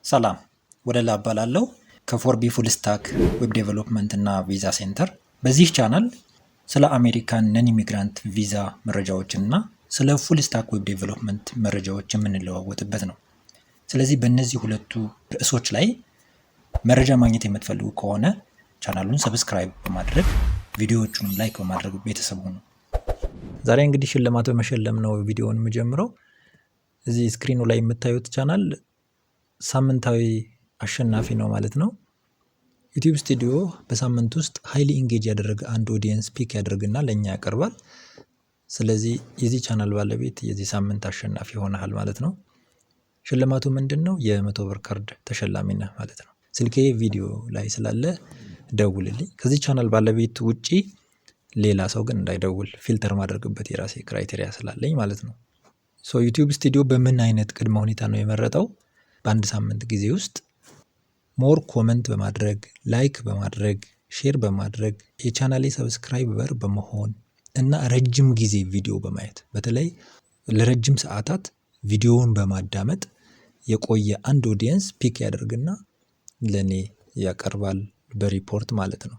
ሰላም ወደላ እባላለሁ ከፎርቢ ፉል ስታክ ዌብ ዴቨሎፕመንት እና ቪዛ ሴንተር። በዚህ ቻናል ስለ አሜሪካን ነን ኢሚግራንት ቪዛ መረጃዎችን እና ስለ ፉል ስታክ ዌብ ዴቨሎፕመንት መረጃዎች የምንለዋወጥበት ነው። ስለዚህ በእነዚህ ሁለቱ ርዕሶች ላይ መረጃ ማግኘት የምትፈልጉ ከሆነ ቻናሉን ሰብስክራይብ በማድረግ ቪዲዮዎቹንም ላይክ በማድረግ ቤተሰብ ሁኑ። ዛሬ እንግዲህ ሽልማት በመሸለም ነው ቪዲዮውን የምጀምረው። እዚህ ስክሪኑ ላይ የምታዩት ቻናል ሳምንታዊ አሸናፊ ነው ማለት ነው። ዩቲዩብ ስቱዲዮ በሳምንት ውስጥ ሃይሊ ኢንጌጅ ያደረገ አንድ ኦዲየንስ ፒክ ያደርግና ለኛ ያቀርባል። ስለዚህ የዚህ ቻናል ባለቤት የዚህ ሳምንት አሸናፊ ሆነሃል ማለት ነው። ሽልማቱ ምንድነው? የ100 ብር ካርድ ተሸላሚ ነህ ማለት ነው። ስልኬ ቪዲዮ ላይ ስላለ ደውልልኝ። ከዚህ ቻናል ባለቤት ውጪ ሌላ ሰው ግን እንዳይደውል ፊልተር ማድረግበት የራሴ ክራይቴሪያ ስላለኝ ማለት ነው። ዩቲዩብ ስቱዲዮ በምን አይነት ቅድመ ሁኔታ ነው የመረጠው? በአንድ ሳምንት ጊዜ ውስጥ ሞር ኮመንት በማድረግ ላይክ በማድረግ ሼር በማድረግ የቻናሌ ሰብስክራይበር በመሆን እና ረጅም ጊዜ ቪዲዮ በማየት በተለይ ለረጅም ሰዓታት ቪዲዮውን በማዳመጥ የቆየ አንድ ኦዲየንስ ፒክ ያደርግና ለኔ ያቀርባል በሪፖርት ማለት ነው።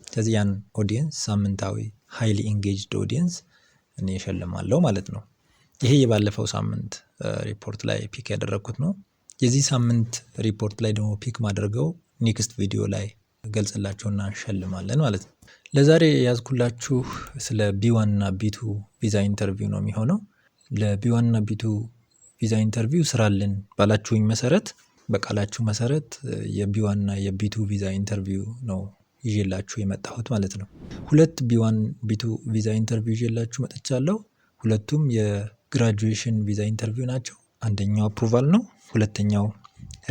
ስለዚህ ያን ኦዲየንስ ሳምንታዊ ሃይሊ ኢንጌጅድ ኦዲየንስ እኔ እሸልማለሁ ማለት ነው። ይሄ የባለፈው ሳምንት ሪፖርት ላይ ፒክ ያደረኩት ነው። የዚህ ሳምንት ሪፖርት ላይ ደግሞ ፒክ ማድረገው ኔክስት ቪዲዮ ላይ ገልጽላችሁና እንሸልማለን ማለት ነው። ለዛሬ ያዝኩላችሁ ስለ ቢ1 እና ቢ2 ቪዛ ኢንተርቪው ነው የሚሆነው። ለቢ1 እና ቢ2 ቪዛ ኢንተርቪው ስራልን ባላችሁኝ መሰረት በቃላችሁ መሰረት የቢ1 እና የቢ2 ቪዛ ኢንተርቪው ነው ይዤላችሁ የመጣሁት ማለት ነው። ሁለት ቢ1 ቢ2 ቪዛ ኢንተርቪው ይዤላችሁ መጥቻለሁ። ሁለቱም የግራጁዌሽን ቪዛ ኢንተርቪው ናቸው። አንደኛው አፕሩቫል ነው፣ ሁለተኛው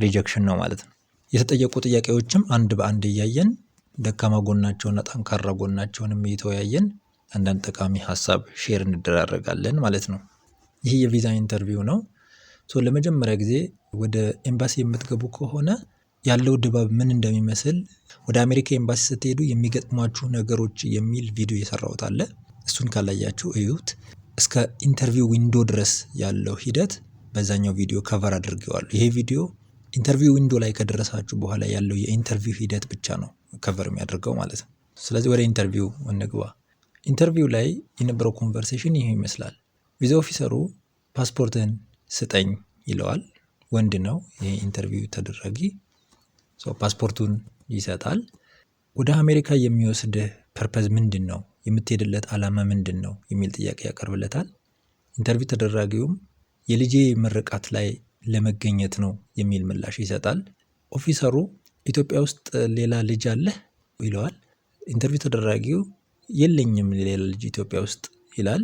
ሪጀክሽን ነው ማለት ነው። የተጠየቁ ጥያቄዎችም አንድ በአንድ እያየን ደካማ ጎናቸውና ጠንካራ ጎናቸውንም እየተወያየን አንዳንድ ጠቃሚ ሀሳብ ሼር እንደራረጋለን ማለት ነው። ይህ የቪዛ ኢንተርቪው ነው። ለመጀመሪያ ጊዜ ወደ ኤምባሲ የምትገቡ ከሆነ ያለው ድባብ ምን እንደሚመስል፣ ወደ አሜሪካ ኤምባሲ ስትሄዱ የሚገጥሟችሁ ነገሮች የሚል ቪዲዮ የሰራሁት አለ። እሱን ካላያችሁ እዩት። እስከ ኢንተርቪው ዊንዶ ድረስ ያለው ሂደት በዛኛው ቪዲዮ ከቨር አድርጌዋለሁ። ይሄ ቪዲዮ ኢንተርቪው ዊንዶ ላይ ከደረሳችሁ በኋላ ያለው የኢንተርቪው ሂደት ብቻ ነው ከቨር የሚያደርገው ማለት ነው። ስለዚህ ወደ ኢንተርቪው እንግባ። ኢንተርቪው ላይ የነበረው ኮንቨርሴሽን ይሄ ይመስላል። ቪዛ ኦፊሰሩ ፓስፖርትን ስጠኝ ይለዋል። ወንድ ነው ይሄ ኢንተርቪው ተደራጊ። ፓስፖርቱን ይሰጣል። ወደ አሜሪካ የሚወስድህ ፐርፐዝ ምንድን ነው? የምትሄድለት ዓላማ ምንድን ነው? የሚል ጥያቄ ያቀርብለታል። ኢንተርቪው ተደራጊውም የልጄ ምርቃት ላይ ለመገኘት ነው የሚል ምላሽ ይሰጣል። ኦፊሰሩ ኢትዮጵያ ውስጥ ሌላ ልጅ አለህ ይለዋል። ኢንተርቪው ተደራጊው የለኝም ሌላ ልጅ ኢትዮጵያ ውስጥ ይላል።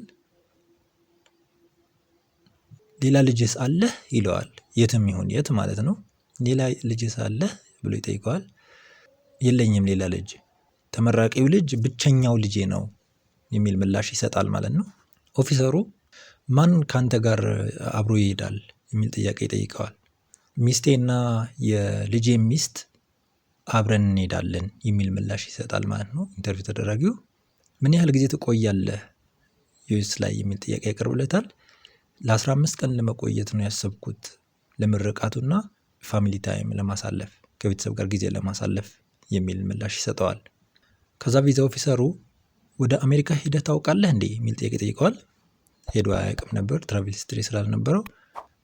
ሌላ ልጅስ አለህ ይለዋል። የትም ይሁን የት ማለት ነው። ሌላ ልጅስ አለህ ብሎ ይጠይቀዋል። የለኝም ሌላ ልጅ፣ ተመራቂው ልጅ ብቸኛው ልጄ ነው የሚል ምላሽ ይሰጣል ማለት ነው። ኦፊሰሩ ማን ካንተ ጋር አብሮ ይሄዳል የሚል ጥያቄ ይጠይቀዋል። ሚስቴና የልጄ ሚስት አብረን እንሄዳለን የሚል ምላሽ ይሰጣል ማለት ነው። ኢንተርቪው ተደራጊው ምን ያህል ጊዜ ትቆያለህ ዩኤስ ላይ የሚል ጥያቄ ያቀርብለታል። ለ15 ቀን ለመቆየት ነው ያሰብኩት፣ ለምርቃቱና ፋሚሊ ታይም ለማሳለፍ ከቤተሰብ ጋር ጊዜ ለማሳለፍ የሚል ምላሽ ይሰጠዋል። ከዛ ቪዛ ኦፊሰሩ ወደ አሜሪካ ሄደህ ታውቃለህ እንዴ የሚል ጥያቄ ይጠይቀዋል። ሄዶ አያውቅም ነበር፣ ትራቭል ሂስትሪ ስላልነበረው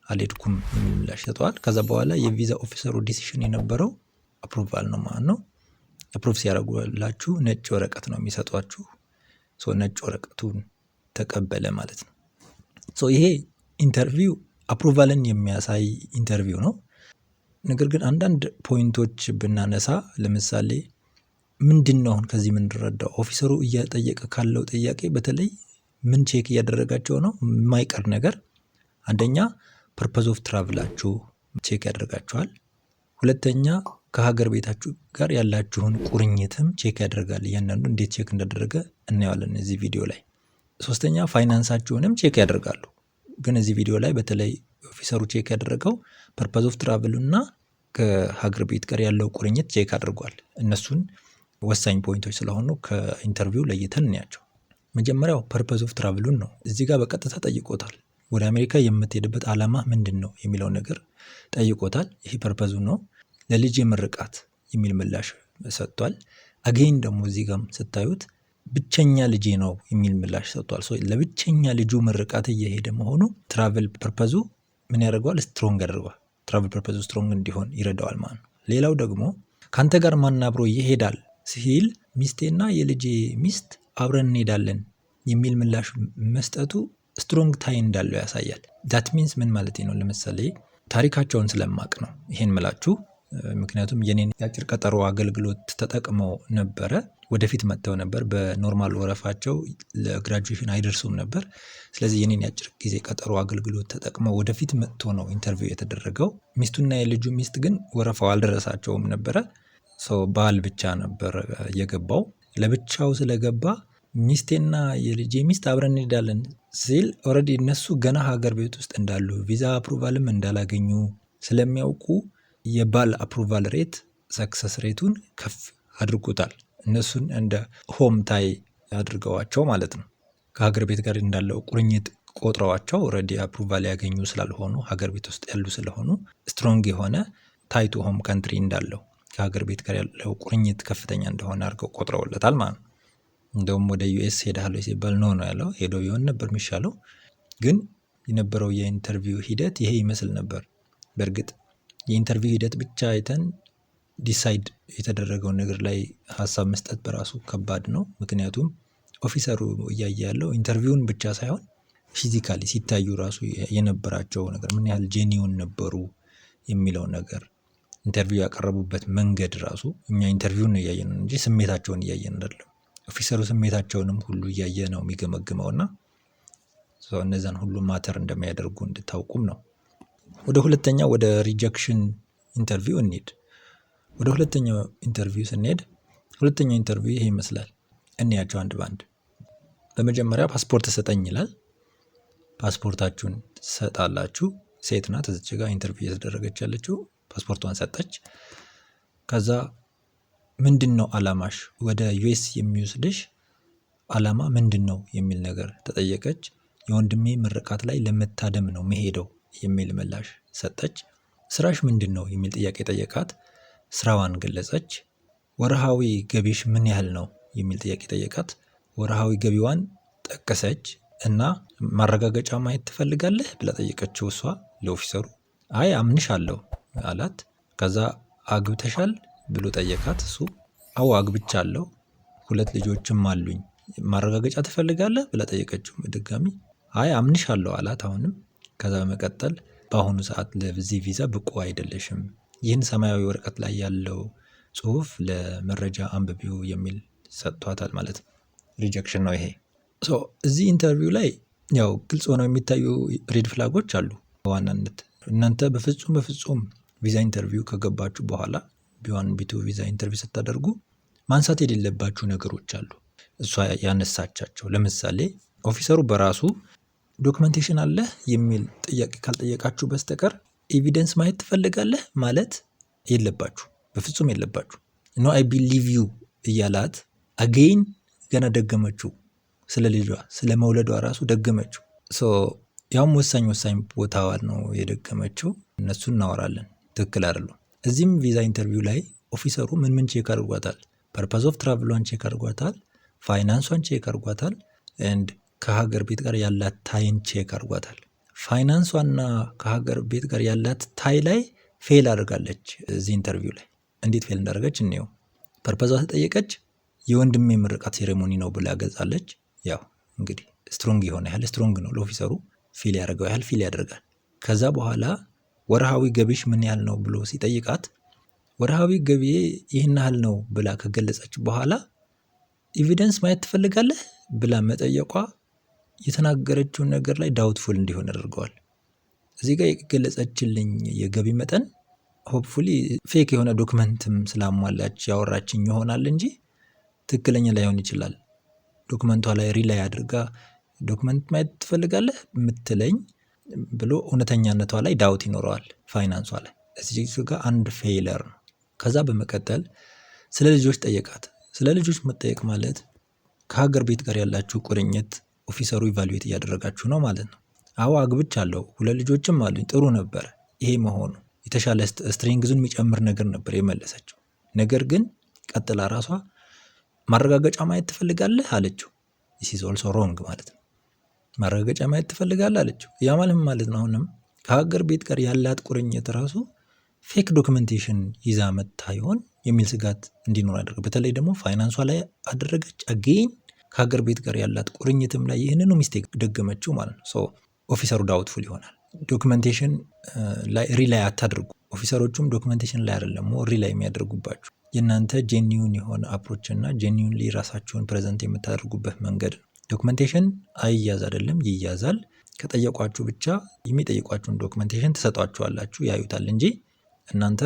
አልሄድኩም የሚል ምላሽ ይሰጠዋል። ከዛ በኋላ የቪዛ ኦፊሰሩ ዲሲሽን የነበረው አፕሩቫል ነው ማለት ነው። አፕሩቭ ሲያደርጉላችሁ ነጭ ወረቀት ነው የሚሰጧችሁ። ነጭ ወረቀቱን ተቀበለ ማለት ነው። ይሄ ኢንተርቪው አፕሩቫልን የሚያሳይ ኢንተርቪው ነው። ነገር ግን አንዳንድ ፖይንቶች ብናነሳ፣ ለምሳሌ ምንድን ነው አሁን ከዚህ የምንረዳው? ኦፊሰሩ እያጠየቀ ካለው ጥያቄ በተለይ ምን ቼክ እያደረጋቸው ነው? የማይቀር ነገር አንደኛ ፐርፐዝ ኦፍ ትራቭላችሁ ቼክ ያደርጋችኋል። ሁለተኛ ከሀገር ቤታችሁ ጋር ያላችሁን ቁርኝትም ቼክ ያደርጋል። እያንዳንዱ እንዴት ቼክ እንዳደረገ እናየዋለን እዚህ ቪዲዮ ላይ። ሶስተኛ ፋይናንሳችሁንም ቼክ ያደርጋሉ። ግን እዚህ ቪዲዮ ላይ በተለይ ኦፊሰሩ ቼክ ያደረገው ፐርፐዝ ኦፍ ትራቭሉ እና ከሀገር ቤት ጋር ያለው ቁርኝት ቼክ አድርጓል። እነሱን ወሳኝ ፖይንቶች ስለሆኑ ከኢንተርቪው ለይተን እናያቸው። መጀመሪያው ፐርፐዝ ኦፍ ትራቭሉን ነው። እዚህ ጋር በቀጥታ ጠይቆታል። ወደ አሜሪካ የምትሄድበት ዓላማ ምንድን ነው የሚለውን ነገር ጠይቆታል። ይሄ ፐርፐዙ ነው። ለልጄ ምርቃት የሚል ምላሽ ሰጥቷል። አገይን ደግሞ እዚህ ጋርም ስታዩት ብቸኛ ልጄ ነው የሚል ምላሽ ሰጥቷል። ለብቸኛ ልጁ ምርቃት እየሄደ መሆኑ ትራቨል ፐርፐዙ ምን ያደርገዋል? ስትሮንግ ያደርገዋል። ትራቨል ፐርፐዙ ስትሮንግ እንዲሆን ይረዳዋል ማለት ነው። ሌላው ደግሞ ከአንተ ጋር ማን አብሮ ይሄዳል ሲል ሚስቴና የልጄ ሚስት አብረን እንሄዳለን የሚል ምላሽ መስጠቱ ስትሮንግ ታይ እንዳለው ያሳያል። ዳት ሚንስ ምን ማለት ነው? ለምሳሌ ታሪካቸውን ስለማቅ ነው ይሄን ምላችሁ። ምክንያቱም የኔን የአጭር ቀጠሮ አገልግሎት ተጠቅመው ነበረ። ወደፊት መጥተው ነበር። በኖርማል ወረፋቸው ለግራጁዌሽን አይደርሱም ነበር። ስለዚህ የኔን የአጭር ጊዜ ቀጠሮ አገልግሎት ተጠቅመው ወደፊት መጥቶ ነው ኢንተርቪው የተደረገው። ሚስቱና የልጁ ሚስት ግን ወረፋው አልደረሳቸውም ነበረ። ባል ብቻ ነበር የገባው። ለብቻው ስለገባ ሚስቴና የልጄ ሚስት አብረን እንሄዳለን ሲል ኦልሬዲ እነሱ ገና ሀገር ቤት ውስጥ እንዳሉ ቪዛ አፕሩቫልም እንዳላገኙ ስለሚያውቁ የባል አፕሩቫል ሬት ሰክሰስ ሬቱን ከፍ አድርጎታል። እነሱን እንደ ሆም ታይ አድርገዋቸው ማለት ነው። ከሀገር ቤት ጋር እንዳለው ቁርኝት ቆጥረዋቸው ኦልሬዲ አፕሩቫል ያገኙ ስላልሆኑ ሀገር ቤት ውስጥ ያሉ ስለሆኑ ስትሮንግ የሆነ ታይ ቱ ሆም ካንትሪ እንዳለው ከሀገር ቤት ጋር ያለው ቁርኝት ከፍተኛ እንደሆነ አድርገው ቆጥረውለታል ማለት ነው። እንደውም ወደ ዩኤስ ሄዳለሁ ሲባል ኖ ነው ያለው። ሄዶ ቢሆን ነበር የሚሻለው፣ ግን የነበረው የኢንተርቪው ሂደት ይሄ ይመስል ነበር። በእርግጥ የኢንተርቪው ሂደት ብቻ አይተን ዲሳይድ የተደረገውን ነገር ላይ ሀሳብ መስጠት በራሱ ከባድ ነው። ምክንያቱም ኦፊሰሩ እያየ ያለው ኢንተርቪውን ብቻ ሳይሆን ፊዚካሊ ሲታዩ ራሱ የነበራቸው ነገር ምን ያህል ጄኒውን ነበሩ የሚለው ነገር፣ ኢንተርቪው ያቀረቡበት መንገድ ራሱ እኛ ኢንተርቪውን እያየን ነው እንጂ ስሜታቸውን እያየን አይደለም። ኦፊሰሩ ስሜታቸውንም ሁሉ እያየ ነው የሚገመግመውና እነዛን ሁሉ ማተር እንደሚያደርጉ እንድታውቁም ነው። ወደ ሁለተኛው ወደ ሪጀክሽን ኢንተርቪው እንሂድ። ወደ ሁለተኛው ኢንተርቪው ስንሄድ ሁለተኛው ኢንተርቪው ይሄ ይመስላል። እንያቸው አንድ ባንድ። በመጀመሪያ ፓስፖርት ሰጠኝ ይላል። ፓስፖርታችሁን ሰጣላችሁ። ሴት ናት እዚች ጋር ኢንተርቪው እየተደረገች ያለችው። ፓስፖርቷን ሰጠች። ከዛ ምንድን ነው አላማሽ? ወደ ዩኤስ የሚወስድሽ አላማ ምንድን ነው የሚል ነገር ተጠየቀች። የወንድሜ ምርቃት ላይ ለመታደም ነው መሄደው የሚል ምላሽ ሰጠች። ስራሽ ምንድን ነው የሚል ጥያቄ ጠየቃት። ስራዋን ገለጸች። ወርሃዊ ገቢሽ ምን ያህል ነው የሚል ጥያቄ ጠየቃት። ወርሃዊ ገቢዋን ጠቀሰች እና ማረጋገጫ ማየት ትፈልጋለህ ብላ ጠየቀችው እሷ ለኦፊሰሩ። አይ አምንሻለሁ አላት። ከዛ አግብተሻል ብሎ ጠየቃት እሱ። አዎ አግብቻለሁ፣ 2 ልጆችም አሉኝ፣ ማረጋገጫ ትፈልጋለህ ብላ ጠየቀችው ድጋሚ። አይ አምንሻለሁ አላት አሁንም። ከዛ በመቀጠል በአሁኑ ሰዓት ለዚህ ቪዛ ብቁ አይደለሽም፣ ይህን ሰማያዊ ወረቀት ላይ ያለው ጽሁፍ ለመረጃ አንብቢው የሚል ሰጥቷታል ማለት ነው። ሪጀክሽን ነው ይሄ። እዚህ ኢንተርቪው ላይ ያው ግልጽ ሆነው የሚታዩ ሬድ ፍላጎች አሉ። በዋናነት እናንተ በፍጹም ቪዛ ኢንተርቪው ከገባችሁ በኋላ ቢዋን ቢቱ ቪዛ ኢንተርቪው ስታደርጉ ማንሳት የሌለባችሁ ነገሮች አሉ። እሷ ያነሳቻቸው ለምሳሌ ኦፊሰሩ በራሱ ዶክመንቴሽን አለህ የሚል ጥያቄ ካልጠየቃችሁ በስተቀር ኤቪደንስ ማየት ትፈልጋለህ ማለት የለባችሁ፣ በፍጹም የለባችሁ። ኖ አይ ቢሊቭ ዩ እያላት አገይን ገና ደገመችው። ስለ ልጇ ስለ መውለዷ ራሱ ደገመችው። ያውም ወሳኝ ቦታዋ ነው የደገመችው። እነሱን እናወራለን፣ ትክክል አይደለም። እዚህም ቪዛ ኢንተርቪው ላይ ኦፊሰሩ ምን ቼክ አድርጓታል? ፐርፐዝ ኦፍ ትራቭሏን ቼክ አድርጓታል፣ ፋይናንሷን ቼክ አድርጓታል፣ ኤንድ ከሀገር ቤት ጋር ያላት ታይን ቼክ አድርጓታል። ፋይናንሷና ከሀገር ቤት ጋር ያላት ታይ ላይ ፌል አድርጋለች። እዚህ ኢንተርቪው ላይ እንዴት ፌል እንዳደረገች እንየው። ፐርፐዟ ተጠየቀች። የወንድሜ ምርቃት ሴሬሞኒ ነው ብላ ገልጻለች። ያው እንግዲህ ስትሮንግ የሆነ ያህል ስትሮንግ ነው ለኦፊሰሩ፣ ፊል ያደርገው ያህል ፊል ያደርጋል። ከዛ በኋላ ወርሃዊ ገቢሽ ምን ያህል ነው ብሎ ሲጠይቃት ወርሃዊ ገቢ ይህን ያህል ነው ብላ ከገለጸች በኋላ ኤቪደንስ ማየት ትፈልጋለህ ብላ መጠየቋ የተናገረችውን ነገር ላይ ዳውትፉል እንዲሆን ያደርገዋል። እዚህ ጋር የገለጸችልኝ የገቢ መጠን ሆፕፉሊ ፌክ የሆነ ዶክመንትም ስላሟላች ያወራችኝ ይሆናል እንጂ ትክክለኛ ላይሆን ይችላል። ዶክመንቷ ላይ ሪላይ አድርጋ ዶክመንት ማየት ትፈልጋለህ የምትለኝ ብሎ እውነተኛነቷ ላይ ዳውት ይኖረዋል። ፋይናንሷ ላይ እዚህ ጋር አንድ ፌይለር ነው። ከዛ በመቀጠል ስለ ልጆች ጠየቃት። ስለ ልጆች መጠየቅ ማለት ከሀገር ቤት ጋር ያላችሁ ቁርኝት ኦፊሰሩ ኢቫሉዌት እያደረጋችሁ ነው ማለት ነው። አዎ አግብቻለሁ፣ 2 ልጆችም አሉኝ። ጥሩ ነበር ይሄ መሆኑ። የተሻለ ስትሬንግዙን የሚጨምር ነገር ነበር የመለሰችው። ነገር ግን ቀጥላ ራሷ ማረጋገጫ ማየት ትፈልጋለህ አለችው። this is also wrong ማለት ነው። ማረጋገጫ ማየት ትፈልጋለህ አለችው። ያ ማለት ነው አሁንም ከሀገር ቤት ጋር ያላት ቁርኝት ራሱ ፌክ ዶክመንቴሽን ይዛ መታ ይሆን የሚል ስጋት እንዲኖር አደረገ። በተለይ ደግሞ ፋይናንሷ ላይ አደረገች። አጌን ከሀገር ቤት ጋር ያላት ቁርኝትም ላይ ይህንኑ ሚስቴክ ደገመችው ማለት ነው። ሶ ኦፊሰሩ ዳውትፉል ይሆናል። ዶክመንቴሽን ላይ ሪላይ አታድርጉ። ኦፊሰሮቹም ዶክመንቴሽን ላይ አይደለም ሪላይ የሚያደርጉባችሁ የእናንተ ጄኒውን የሆነ አፕሮች እና ጄኒውንሊ ራሳችሁን ፕሬዘንት የምታደርጉበት መንገድ ነው። ዶክመንቴሽን አይያዝ አይደለም ይያዛል። ከጠየቋችሁ ብቻ የሚጠይቋችሁን ዶክመንቴሽን ትሰጧችኋላችሁ፣ ያዩታል እንጂ እናንተ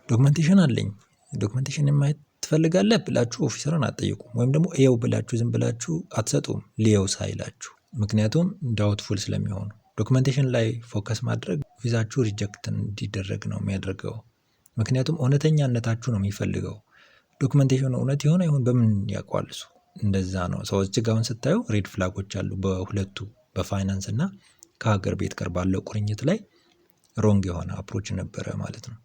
ዶክመንቴሽን አለኝ ዶክመንቴሽን ማየት ትፈልጋለህ ብላችሁ ኦፊሰርን አትጠይቁም። ወይም ደግሞ ኤው ብላችሁ ዝም ብላችሁ አትሰጡም ሊየው ሳይላችሁ። ምክንያቱም ዳውትፉል ስለሚሆኑ ዶክመንቴሽን ላይ ፎከስ ማድረግ ቪዛችሁ ሪጀክት እንዲደረግ ነው የሚያደርገው። ምክንያቱም እውነተኛነታችሁ ነው የሚፈልገው። ዶክመንቴሽኑ እውነት የሆነ ይሁን በምን ያውቀዋል እሱ። እንደዛ ነው። ሰው እዚህ ጋር አሁን ስታዩ ሬድ ፍላጎች አሉ በሁለቱ በፋይናንስ እና ከሀገር ቤት ጋር ባለው ቁርኝት ላይ ሮንግ የሆነ አፕሮች ነበረ ማለት ነው።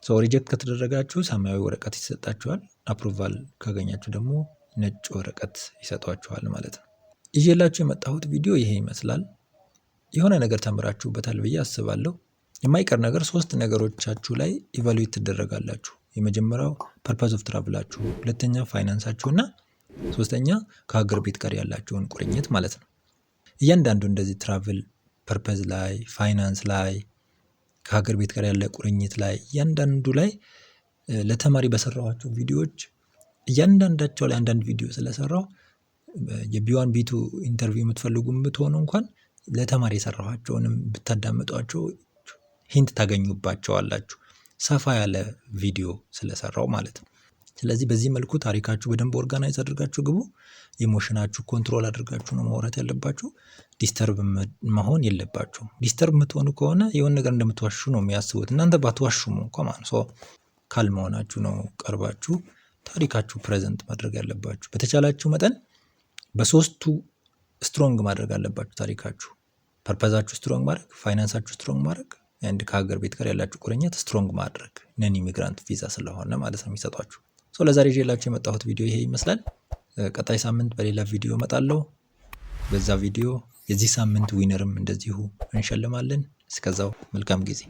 ሰው ሪጀክት ከተደረጋችሁ ሰማያዊ ወረቀት ይሰጣችኋል። አፕሩቫል ካገኛችሁ ደግሞ ነጭ ወረቀት ይሰጧችኋል ማለት ነው። ይዤላችሁ የመጣሁት ቪዲዮ ይሄ ይመስላል። የሆነ ነገር ተምራችሁበታል ብዬ አስባለሁ። የማይቀር ነገር 3 ነገሮቻችሁ ላይ ኢቫሉዌት ትደረጋላችሁ። የመጀመሪያው ፐርፐዝ ኦፍ ትራቭላችሁ፣ ሁለተኛ ፋይናንሳችሁ እና ሶስተኛ ከሀገር ቤት ጋር ያላችሁን ቁርኝት ማለት ነው። እያንዳንዱ እንደዚህ ትራቭል ፐርፐዝ ላይ፣ ፋይናንስ ላይ፣ ከሀገር ቤት ጋር ያለ ቁርኝት ላይ እያንዳንዱ ላይ ለተማሪ በሰራኋቸው ቪዲዮዎች እያንዳንዳቸው ላይ አንዳንድ ቪዲዮ ስለሰራው የቢ1 ቢ2 ኢንተርቪው የምትፈልጉ ብትሆኑ እንኳን ለተማሪ የሰራኋቸውንም ብታዳምጧቸው ሂንት ታገኙባቸዋላችሁ። ሰፋ ያለ ቪዲዮ ስለሰራው ማለት ነው። ስለዚህ በዚህ መልኩ ታሪካችሁ በደንብ ኦርጋናይዝ አድርጋችሁ ግቡ። ኢሞሽናችሁ ኮንትሮል አድርጋችሁ ነው ማውራት ያለባችሁ። ዲስተርብ መሆን የለባችሁም። ዲስተርብ የምትሆኑ ከሆነ የሆነ ነገር እንደምትዋሹ ነው የሚያስቡት። እናንተ ባትዋሹም እንኳን ማለት ነው ካልም ሆናችሁ ነው ቀርባችሁ ታሪካችሁ ፕሬዘንት ማድረግ ያለባችሁ። በተቻላችሁ መጠን በሶስቱ ስትሮንግ ማድረግ አለባችሁ ታሪካችሁ። ፐርፐዛችሁ ስትሮንግ ማድረግ፣ ፋይናንሳችሁ ስትሮንግ ማድረግ፣ አንድ ከሀገር ቤት ጋር ያላችሁ ቁርኝት ስትሮንግ ማድረግ። ነን ኢሚግራንት ቪዛ ስለሆነ ማለት ነው የሚሰጧችሁ። ለዛሬ ይዤላችሁ የመጣሁት ቪዲዮ ይሄ ይመስላል። ቀጣይ ሳምንት በሌላ ቪዲዮ እመጣለሁ። በዛ ቪዲዮ የዚህ ሳምንት ዊነርም እንደዚሁ እንሸልማለን። እስከዛው መልካም ጊዜ